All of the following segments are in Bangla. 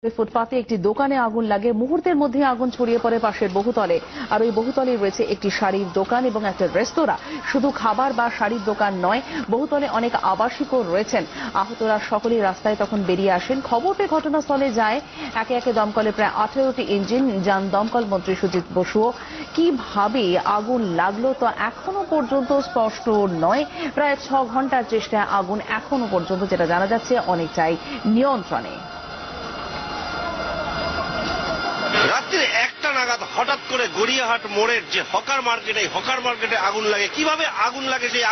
ফুটপাতে একটি দোকানে আগুন লাগে, মুহূর্তের মধ্যে আগুন ছড়িয়ে পড়ে পাশের বহুতলে। আর ওই বহুতলে রয়েছে একটি শাড়ির দোকান এবং একটা রেস্তোরাঁ। শুধু খাবার বা শাড়ির দোকান নয়, বহুতলে অনেক আবাসিকও রয়েছেন। আহতরা সকলেই রাস্তায় তখন বেরিয়ে আসেন। খবর পেয়ে ঘটনাস্থলে যায় একে একে দমকলে প্রায় 18টি ইঞ্জিন। যান দমকল মন্ত্রী সুজিত বসুও। কিভাবে আগুন লাগলো তা এখনো পর্যন্ত স্পষ্ট নয়। প্রায় 6 ঘন্টার চেষ্টায় আগুন এখনো পর্যন্ত, যেটা জানা যাচ্ছে, অনেকটাই নিয়ন্ত্রণে। রাত্রি 1টা নাগাদ হঠাৎ করে গড়িয়াহাট মোড়ের যে হকার মার্কেট, এই হকার মার্কেটে আগুন লাগে। কিভাবে আগুন লাগে সেই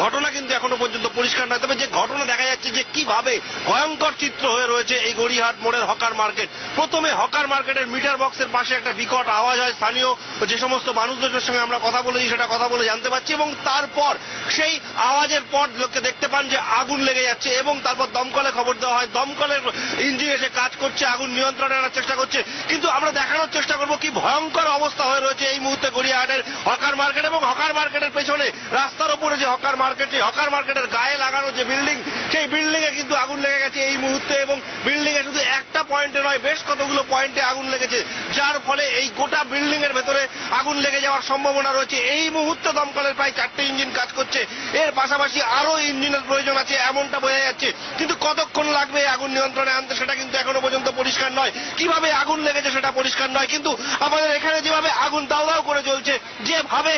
ঘটনা কিন্তু এখনো পর্যন্ত পরিষ্কার নয়। তবে যে ঘটনা দেখা যাচ্ছে যে কিভাবে ভয়ঙ্কর চিত্র হয়ে রয়েছে এই গড়িয়াহাট মোড়ের হকার মার্কেট। প্রথমে হকার মার্কেটের মিটার বক্সের পাশে একটা বিকট আওয়াজ হয়। স্থানীয় যে সমস্ত মানুষদের সঙ্গে আমরা কথা বলেছি, সেটা কথা বলে জানতে পারছি, এবং তারপর সেই আওয়াজের পর লোককে দেখতে পান যে আগুন লেগে যাচ্ছে, এবং তারপর দমকলে খবর দেওয়া হয়। দমকলের ইঞ্জিন এসে কাজ করছে, আগুন নিয়ন্ত্রণে আনার চেষ্টা করছে। কিন্তু আমরা দেখানোর চেষ্টা করবো কি ভয়ঙ্কর অবস্থা হয়ে রয়েছে এই মুহূর্তে গড়িয়াহাটের হকার মার্কেট। এবং হকার মার্কেটের পেছনে রাস্তার উপরে যে হকার মার্কেট, হকার মার্কেটের গায়ে লাগানো যে বিল্ডিং, সেই বিল্ডিং এ কিন্তু আগুন লেগে গেছে এই মুহূর্তে। এবং বিল্ডিং এ শুধু একটা পয়েন্টে নয়, বেশ কতগুলো পয়েন্টে আগুন লেগেছে, যার ফলে এই গোটা বিল্ডিং এর ভেতরে আগুন লেগে যাওয়ার সম্ভাবনা রয়েছে। এই মুহূর্তে দমকলের প্রায় 4টে ইঞ্জিন কাজ করছে। এর পাশাপাশি আরো ইঞ্জিনের প্রয়োজন আছে, এমনটা বোঝা যাচ্ছে। কিন্তু কতক্ষণ লাগবে আগুন নিয়ন্ত্রণে আনতে, সেটা কিন্তু এখনো পর্যন্ত পরিষ্কার নয়। কিভাবে আগুন লেগেছে সেটা পরিষ্কার নয়। কিন্তু আমাদের এখানে যেভাবে আগুন দাউ দাউ করে জ্বলছে, যেভাবে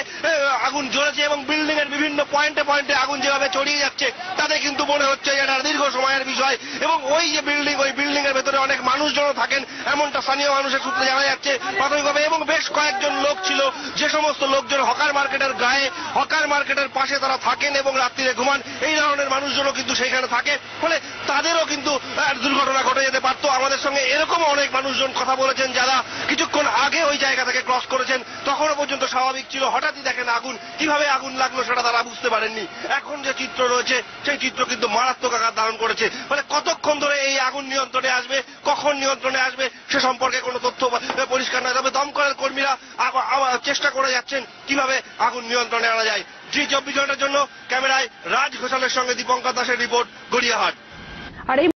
আগুন জ্বলেছে, এবং বিল্ডিং এর বিভিন্ন পয়েন্টে পয়েন্টে আগুন যেভাবে ছড়িয়ে যাচ্ছে, তাতে কিন্তু মনে হচ্ছে এটা দীর্ঘ সময়ের বিষয়। এবং ওই যে বিল্ডিং, ওই বিল্ডিং এর ভেতরে অনেক মানুষজন থাকেন, এমনটা স্থানীয় মানুষের সূত্রে জানা যাচ্ছে প্রাথমিকভাবে। এবং বেশ কয়েকজন লোক ছিল, যে সমস্ত লোকজন হকার মার্কেটের গায়ে, হকার মার্কেটের পাশে তারা থাকেন এবং রাত্রিরে ঘুমান, এই ধরনের মানুষজনও কিন্তু সেখানে থাকে। ফলে তাদেরও কিন্তু দুর্ঘটনা ঘটে যেতে পারতো। আমাদের সঙ্গে এরকম অনেক মানুষজন কথা বলেছেন যারা কিছুক্ষণ আগে ওই জায়গা থেকে ক্রস করেছেন, তখনও পর্যন্ত স্বাভাবিক ছিল। হঠাৎই দেখেন আগুন। কিভাবে আগুন লাগলো সেটা তারা বুঝতে পারেননি। এখন যে চিত্র রয়েছে, সেই চিত্র কিন্তু মারাত্মক আকার ধারণ করেছে। ফলে কতক্ষণ ধরে এই আগুন নিয়ন্ত্রণে আসবে, কখন নিয়ন্ত্রণে আসবে, সে সম্পর্কে কোনো তথ্য পরিষ্কার নয়। তবে দমকলের কর্মীরা চেষ্টা করে যাচ্ছেন কিভাবে আগুন নিয়ন্ত্রণে আনা যায়। জি24 ঘন্টার জন্য ক্যামেরায় রাজ ঘোষালের সঙ্গে দীপঙ্কর দাসের রিপোর্ট, গড়িয়াহাট। আর এই